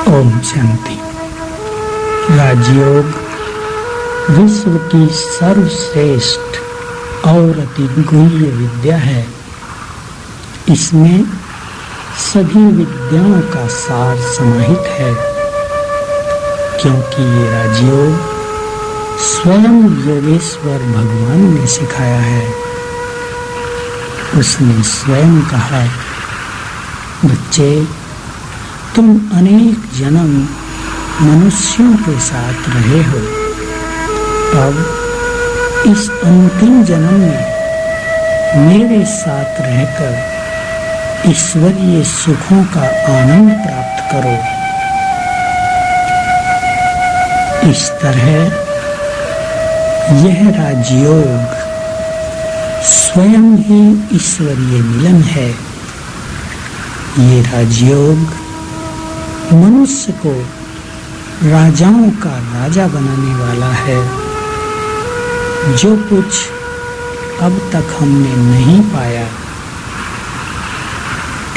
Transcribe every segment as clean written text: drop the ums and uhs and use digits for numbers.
ओम शांति। राजयोग विश्व की सर्वश्रेष्ठ और अति गुह्य विद्या है। इसमें सभी विद्याओं का सार समाहित है, क्योंकि ये राजयोग स्वयं योगेश्वर भगवान ने सिखाया है। उसने स्वयं कहा, बच्चे, तुम अनेक जन्म मनुष्यों के साथ रहे हो। अब इस अंतिम जन्म में मेरे साथ रहकर ईश्वरीय सुखों का आनंद प्राप्त करो। इस तरह यह राजयोग स्वयं ही ईश्वरीय मिलन है। ये राजयोग मनुष्य को राजाओं का राजा बनाने वाला है। जो कुछ अब तक हमने नहीं पाया,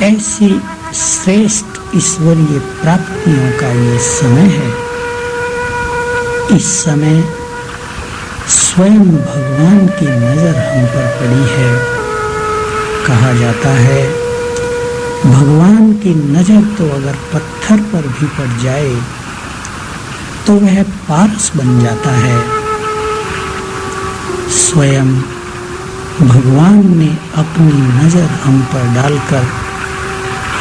ऐसी श्रेष्ठ ईश्वरीय प्राप्तियों का ये समय है। इस समय स्वयं भगवान की नजर हम पर पड़ी है। कहा जाता है, भगवान की नजर तो अगर पत्थर पर भी पड़ जाए तो वह पारस बन जाता है। स्वयं भगवान ने अपनी नजर हम पर डालकर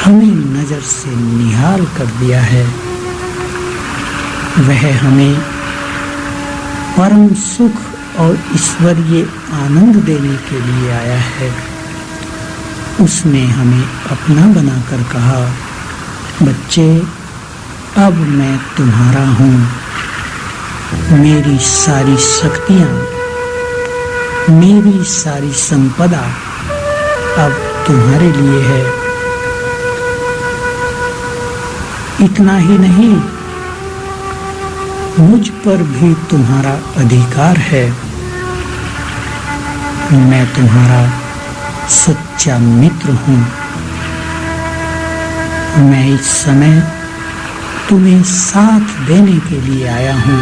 हमें नजर से निहाल कर दिया है। वह हमें परम सुख और ईश्वरीय आनंद देने के लिए आया है। उसने हमें अपना बनाकर कहा, बच्चे, अब मैं तुम्हारा हूँ। मेरी सारी शक्तियाँ, मेरी सारी संपदा अब तुम्हारे लिए है। इतना ही नहीं, मुझ पर भी तुम्हारा अधिकार है। मैं तुम्हारा सच्चा मित्र हूँ। मैं इस समय तुम्हें साथ देने के लिए आया हूँ।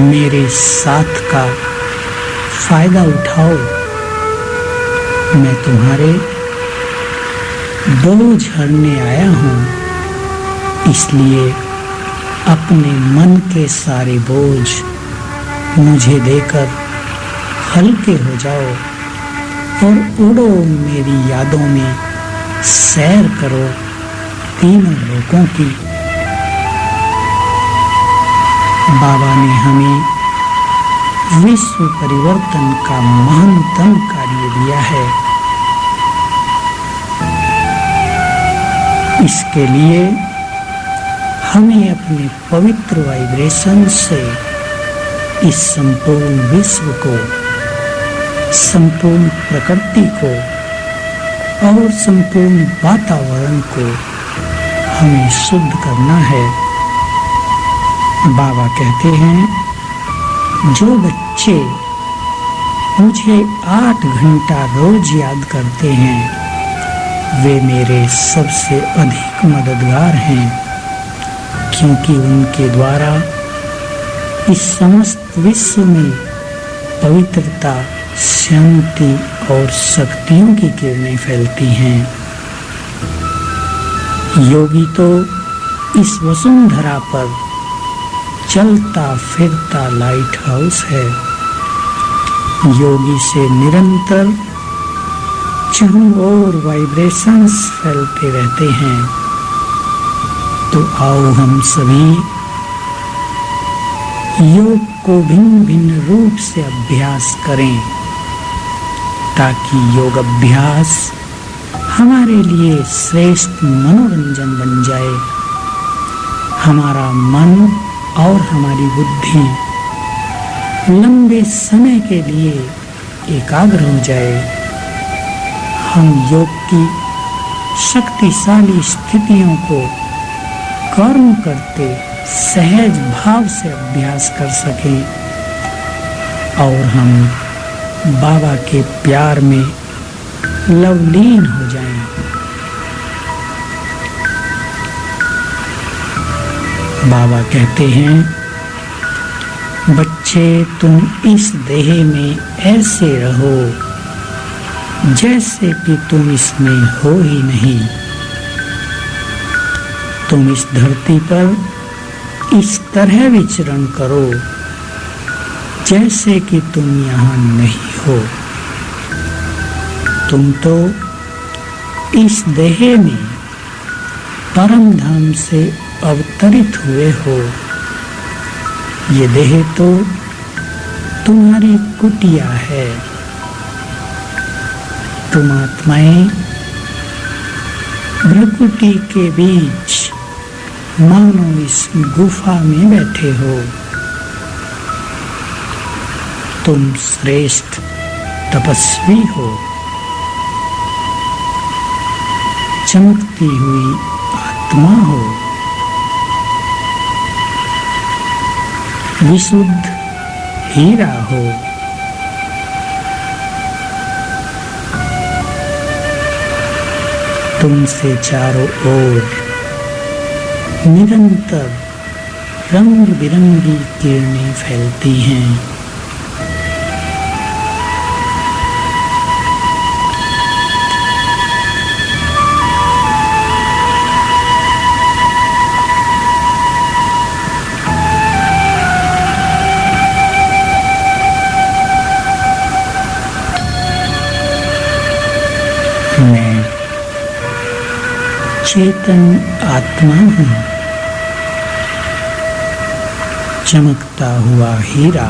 मेरे साथ का फायदा उठाओ। मैं तुम्हारे बोझ हरने आया हूँ, इसलिए अपने मन के सारे बोझ मुझे देकर हल्के हो जाओ और उड़ो। मेरी यादों में सैर करो तीनों लोकों की। बाबा ने हमें विश्व परिवर्तन का महानतम कार्य दिया है। इसके लिए हमें अपने पवित्र वाइब्रेशन से इस संपूर्ण विश्व को, संपूर्ण प्रकृति को और संपूर्ण वातावरण को हमें शुद्ध करना है। बाबा कहते हैं, जो बच्चे मुझे 8 घंटा रोज याद करते हैं, वे मेरे सबसे अधिक मददगार हैं, क्योंकि उनके द्वारा इस समस्त विश्व में पवित्रता, शांति और शक्तियों की किरणें फैलती हैं। योगी तो इस वसुंधरा पर चलता फिरता लाइट हाउस है। योगी से निरंतर चारों ओर वाइब्रेशंस फैलते रहते हैं। तो आओ हम सभी योग को भिन्न भिन्न रूप से अभ्यास करें, ताकि योग अभ्यास हमारे लिए श्रेष्ठ मनोरंजन बन जाए। हमारा मन और हमारी बुद्धि लंबे समय के लिए एकाग्र हो जाए। हम योग की शक्तिशाली स्थितियों को कर्म करते सहज भाव से अभ्यास कर सकें और हम बाबा के प्यार में लवलीन हो जाएं। बाबा कहते हैं, बच्चे तुम इस देह में ऐसे रहो जैसे कि तुम इसमें हो ही नहीं। तुम इस धरती पर इस तरह विचरण करो जैसे कि तुम यहाँ नहीं हो। तुम तो इस देह में परम धाम से अवतरित हुए हो। ये देह तो तुम्हारी कुटिया है। तुम आत्माएं भ्रकुटी के बीच मानो इस गुफा में बैठे हो। तुम श्रेष्ठ तपस्वी हो, चमकती हुई आत्मा हो, विशुद्ध हीरा हो। तुमसे चारों ओर निरंतर रंग बिरंगी किरणें फैलती हैं। मैं चेतन आत्मा हूँ, चमकता हुआ हीरा।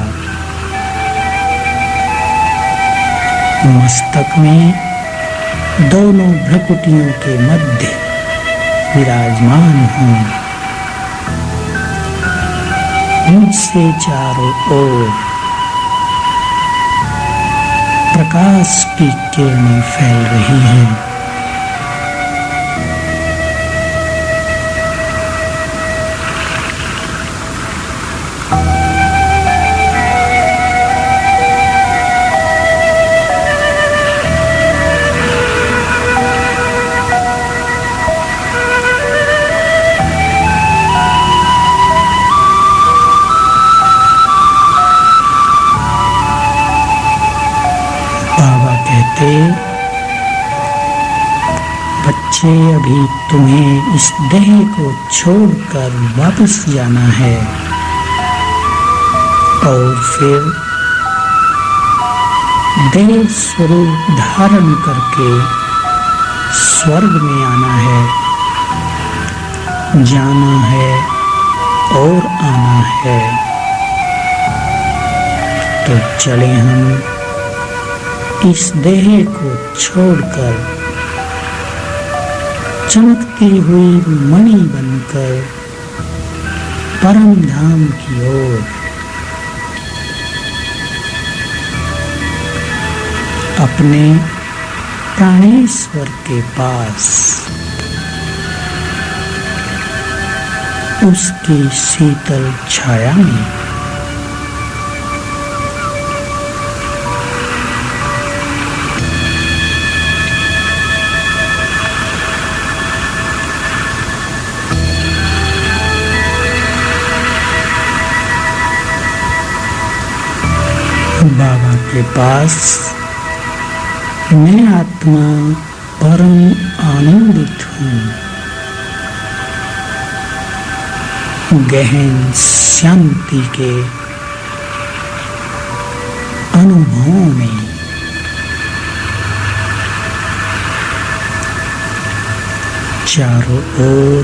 मस्तक में दोनों भ्रकुटियों के मध्य विराजमान हूँ। मुझसे चारों ओर प्रकाश की किरणें फैल रही हैं। बच्चे, अभी तुम्हें इस देह को छोड़कर वापस जाना है और फिर देह स्वरूप धारण करके स्वर्ग में आना है, जाना है और आना है। तो चले हम इस देह को छोड़कर चमकती हुई मणि बनकर परम धाम की ओर अपने प्राणेश्वर के पास उसकी शीतल छाया में बाबा के पास मैं आत्मा परम आनंदित हूँ। गहन शांति के अनुभवों में चारों ओर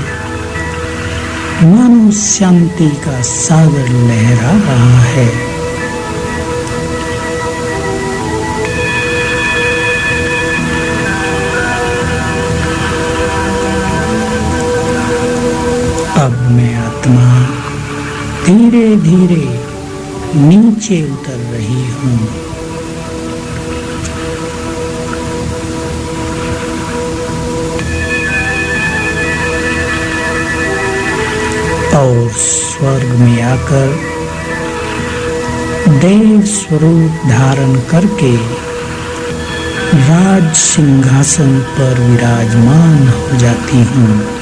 मानो शांति का सागर लहरा रहा है। अब मैं आत्मा धीरे धीरे नीचे उतर रही हूँ। और स्वर्ग में आकर देव स्वरूप धारण करके राज सिंहासन पर विराजमान हो जाती हूँ।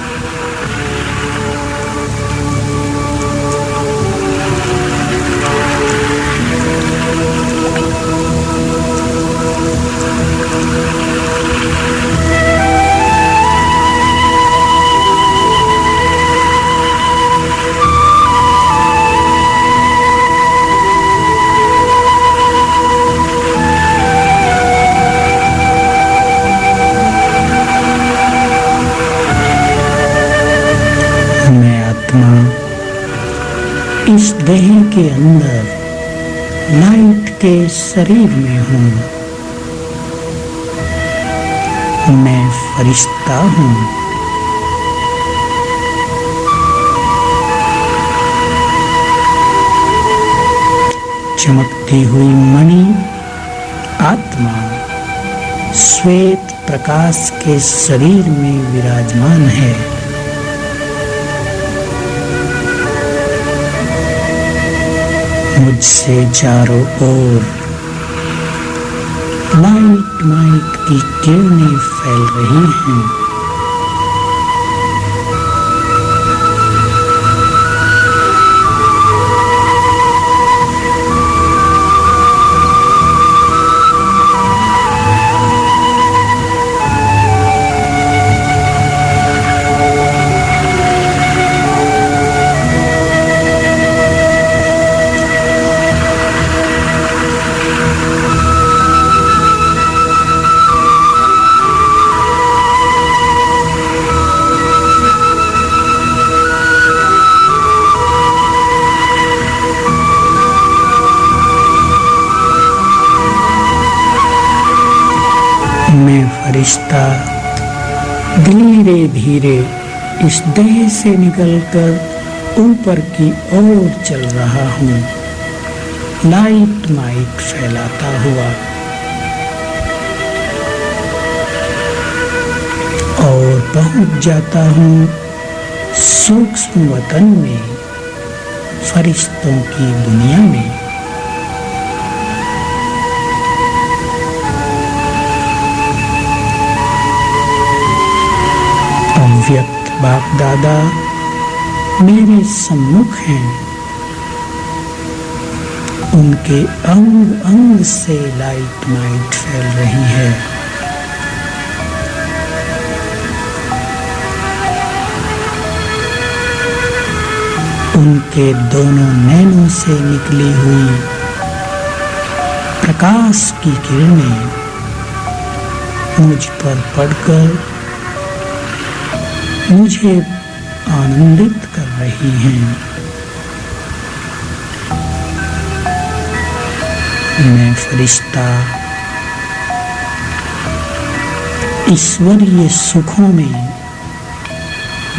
आत्मा इस देह के अंदर लाइट के शरीर में हूँ। मैं फरिश्ता हूँ। चमकती हुई मणि आत्मा श्वेत प्रकाश के शरीर में विराजमान है। मुझसे चारों ओर लाइट की किरणें फैल रही हैं। मैं फरिश्ता धीरे धीरे इस देह से निकलकर ऊपर की ओर चल रहा हूँ, लाइट फैलाता हुआ, और पहुँच जाता हूँ सूक्ष्म वतन में, फरिश्तों की दुनिया में। अव्यक्त बाप दादा मेरे सम्मुख हैं। उनके अंग अंग से लाइट फैल रही है। उनके दोनों नैनों से निकली हुई प्रकाश की किरणें मुझ पर पड़कर मुझे आनंदित कर रही हैं। मैं फरिश्ता ईश्वरीय सुखों में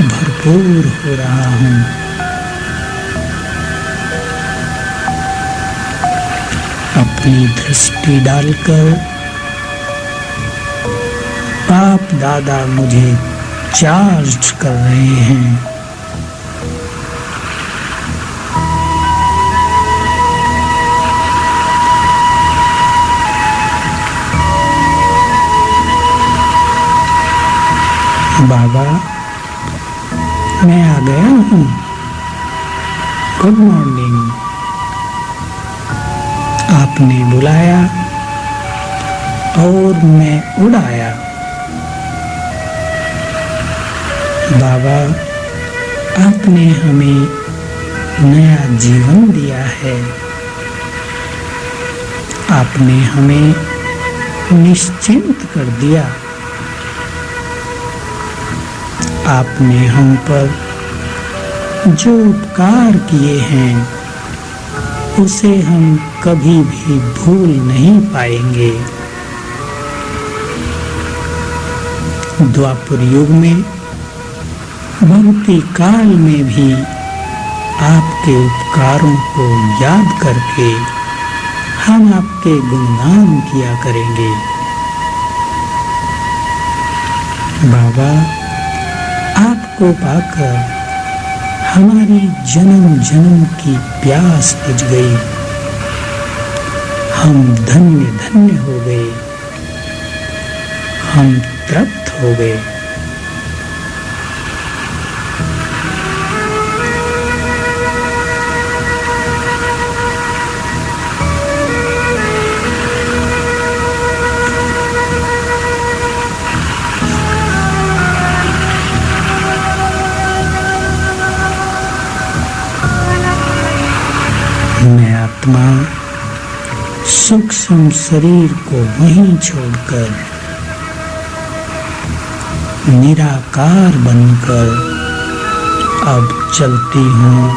भरपूर हो रहा हूँ। अपनी दृष्टि डालकर बाप दादा मुझे चार्ज कर रहे हैं। बाबा मैं आ गया हूँ। Good morning. आपने बुलाया और मैं उड़ाया। बाबा आपने हमें नया जीवन दिया है। आपने हमें निश्चिंत कर दिया। आपने हम पर जो उपकार किए हैं उसे हम कभी भी भूल नहीं पाएंगे। द्वापर युग में भक्ति काल में भी आपके उपकारों को याद करके हम आपके गुणगान किया करेंगे। बाबा आपको पाकर हमारी जन्म जन्म की प्यास बुझ गई। हम धन्य धन्य हो गए। हम तृप्त हो गए। मैं आत्मा सूक्ष्म शरीर को वहीं छोड़कर निराकार बनकर अब चलती हूँ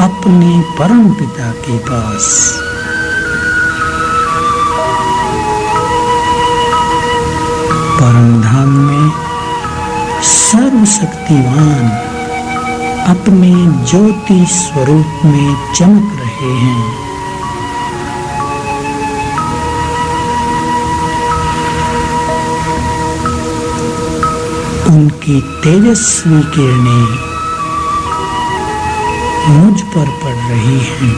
अपने परम पिता के पास। परम धाम में सर्वशक्तिमान अपने ज्योति स्वरूप में चमक रहे हैं। उनकी तेजस्वी किरणें मुझ पर पड़ रही हैं।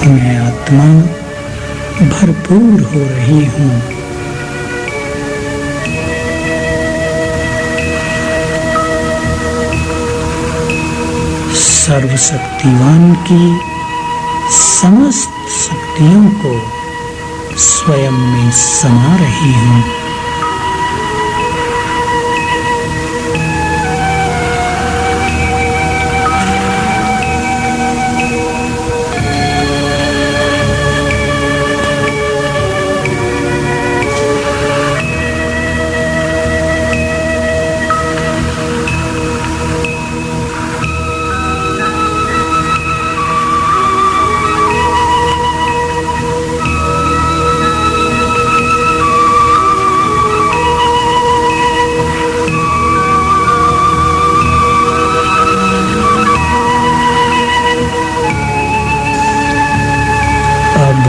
मैं आत्मा भरपूर हो रही हूँ। सर्वशक्तिवान की समस्त शक्तियों को स्वयं में समा रही हूँ।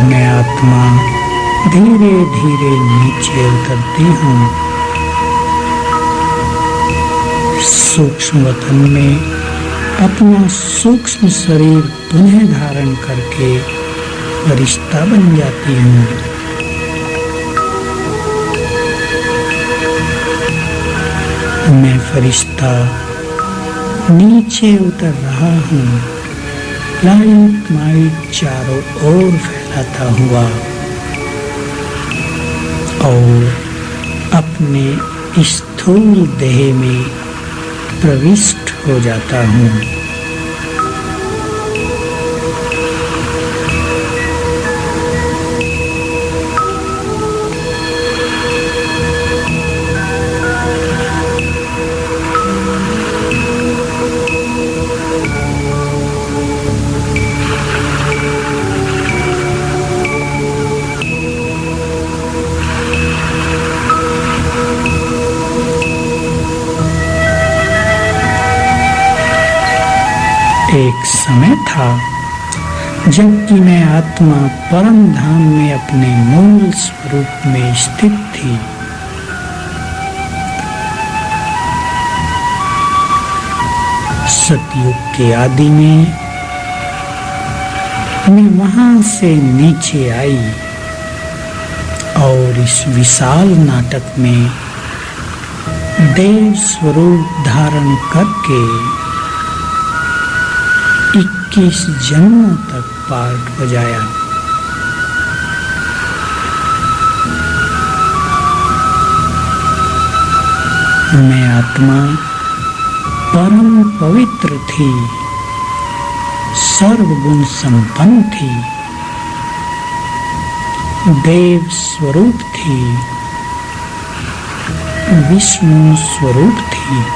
मैं आत्मा धीरे धीरे नीचे उतरती हूँ। सूक्ष्म वतन में अपना सूक्ष्म शरीर पुनः धारण करके फरिश्ता बन जाती हूँ। मैं फरिश्ता नीचे उतर रहा हूँ, लाइट माइट चारों ओर फैलाता हुआ और अपने स्थूल देह में प्रविष्ट हो जाता हूँ। एक समय था जबकि मैं आत्मा परम धाम में अपने मूल स्वरूप में स्थित थी। सतयुग के आदि में मैं वहां से नीचे आई और इस विशाल नाटक में देव स्वरूप धारण करके 21 जन्मों तक पार्ट बजाया। मैं आत्मा परम पवित्र थी, सर्वगुण संपन्न थी, देव स्वरूप थी, विष्णु स्वरूप थी।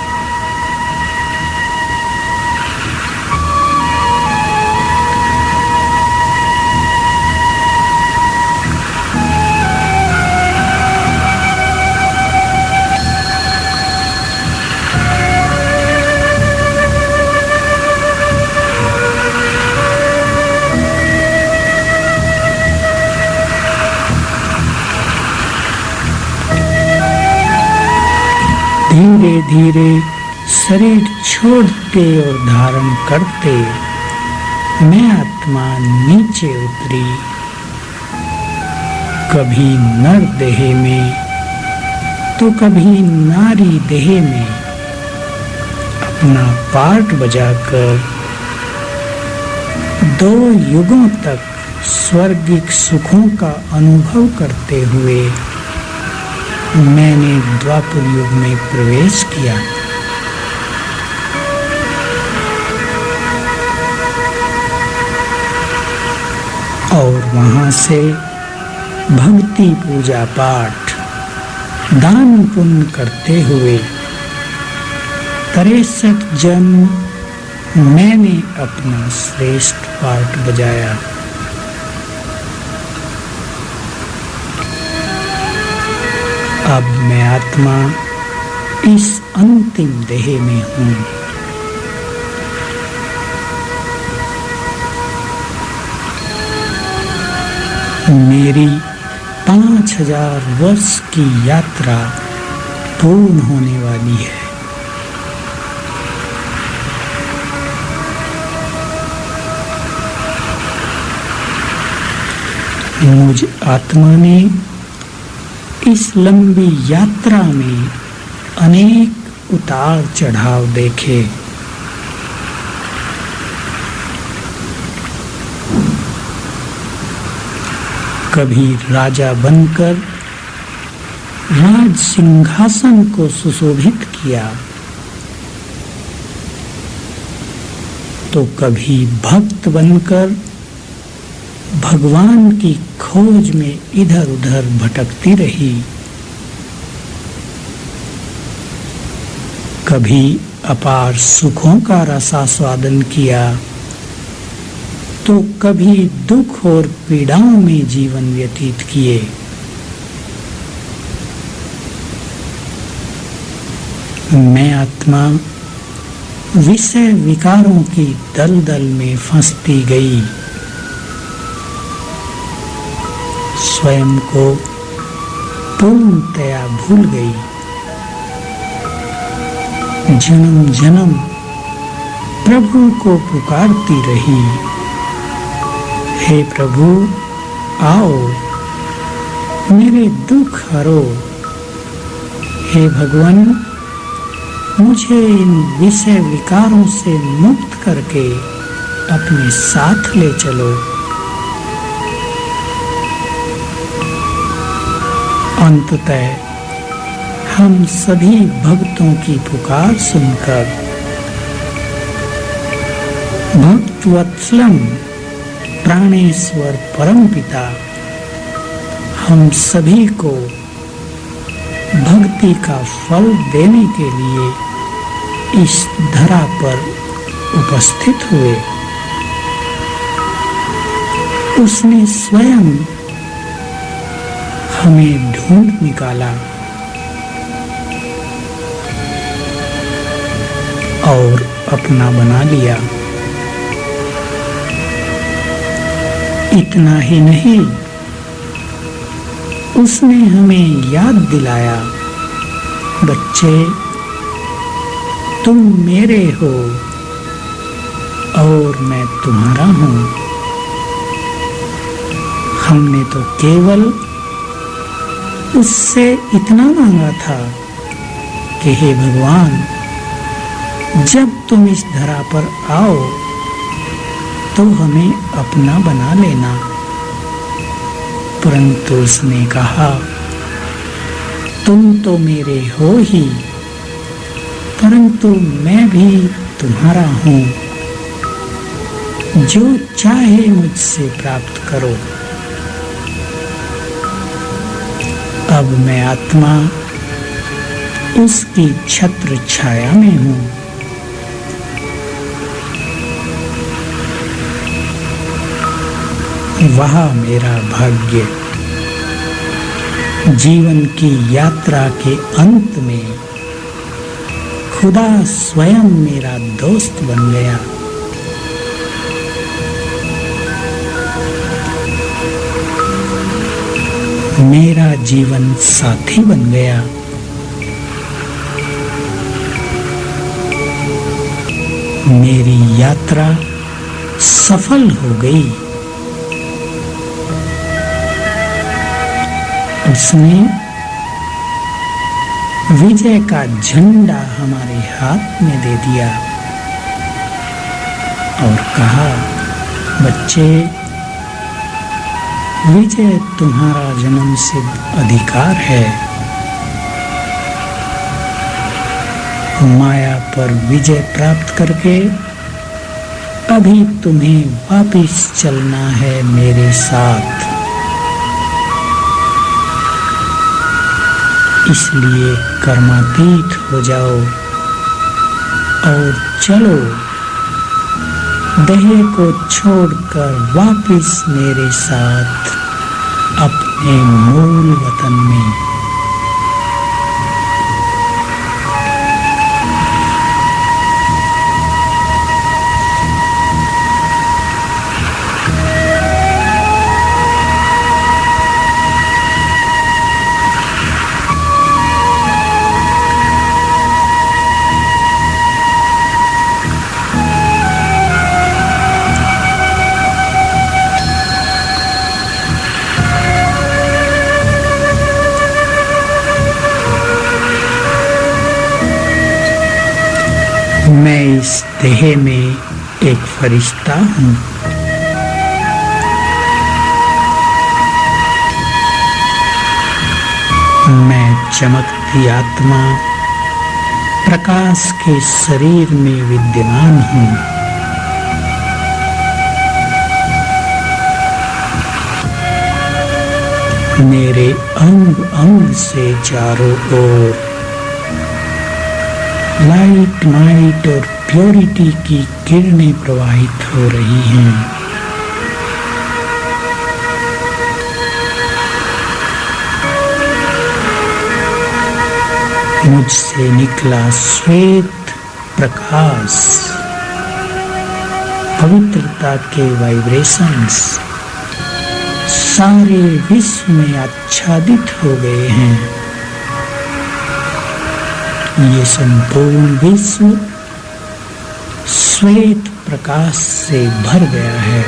धीरे धीरे शरीर छोड़ते और धारण करते मैं आत्मा नीचे उतरी। कभी नर देह में तो कभी नारी देह में अपना पार्ट बजाकर 2 युगों तक स्वर्गिक सुखों का अनुभव करते हुए मैंने द्वापर युग में प्रवेश किया। और वहां से भक्ति पूजा पाठ दान पुण्य करते हुए 63 जन्म मैंने अपना श्रेष्ठ पाठ बजाया। अब मैं आत्मा इस अंतिम देह में हूँ। मेरी 5000 वर्ष की यात्रा पूर्ण होने वाली है। मुझ आत्मा ने इस लंबी यात्रा में अनेक उतार चढ़ाव देखे। कभी राजा बनकर राज सिंहासन को सुशोभित किया, तो कभी भक्त बनकर भगवान की खोज में इधर उधर भटकती रही। कभी अपार सुखों का रसास्वादन किया, तो कभी दुख और पीड़ाओं में जीवन व्यतीत किए। मैं आत्मा विषय विकारों की दलदल में फंसती गई। स्वयं को पूर्णतया भूल गई। जन्म जन्म प्रभु को पुकारती रही, हे प्रभु आओ मेरे दुख हरो। हे भगवान, मुझे इन विषय विकारों से मुक्त करके अपने साथ ले चलो। अंततः हम सभी भक्तों की पुकार सुनकर भक्तवत्सलम प्राणेश्वर परमपिता हम सभी को भक्ति का फल देने के लिए इस धरा पर उपस्थित हुए। उसने स्वयं हमें ढूंढ निकाला और अपना बना लिया। इतना ही नहीं, उसने हमें याद दिलाया, बच्चे तुम मेरे हो और मैं तुम्हारा हूँ। हमने तो केवल उससे इतना मांगा था कि हे भगवान, जब तुम इस धरा पर आओ तो हमें अपना बना लेना। परंतु उसने कहा, तुम तो मेरे हो ही, परंतु मैं भी तुम्हारा हूँ। जो चाहे मुझसे प्राप्त करो। अब मैं आत्मा उसकी छत्र छाया में हूँ। वह मेरा भाग्य। जीवन की यात्रा के अंत में खुदा स्वयं मेरा दोस्त बन गया। मेरा जीवन साथी बन गया। मेरी यात्रा सफल हो गई। उसने विजय का झंडा हमारे हाथ में दे दिया और कहा, बच्चे, विजय तुम्हारा जन्म सिद्ध अधिकार है। माया पर विजय प्राप्त करके अभी तुम्हें वापिस चलना है मेरे साथ। इसलिए कर्मातीत हो जाओ और चलो देह को छोड़कर वापिस मेरे साथ अपने मूल वतन में। मैं इस देह में एक फरिश्ता हूँ। मैं चमकती आत्मा प्रकाश के शरीर में विद्यमान हूँ। मेरे अंग अंग से चारों ओर लाइट, माइट और प्योरिटी की किरणें प्रवाहित हो रही हैं। मुझसे निकला श्वेत प्रकाश पवित्रता के वाइब्रेशंस सारे विश्व में आच्छादित हो गए हैं। ये संपूर्ण विश्व श्वेत प्रकाश से भर गया है।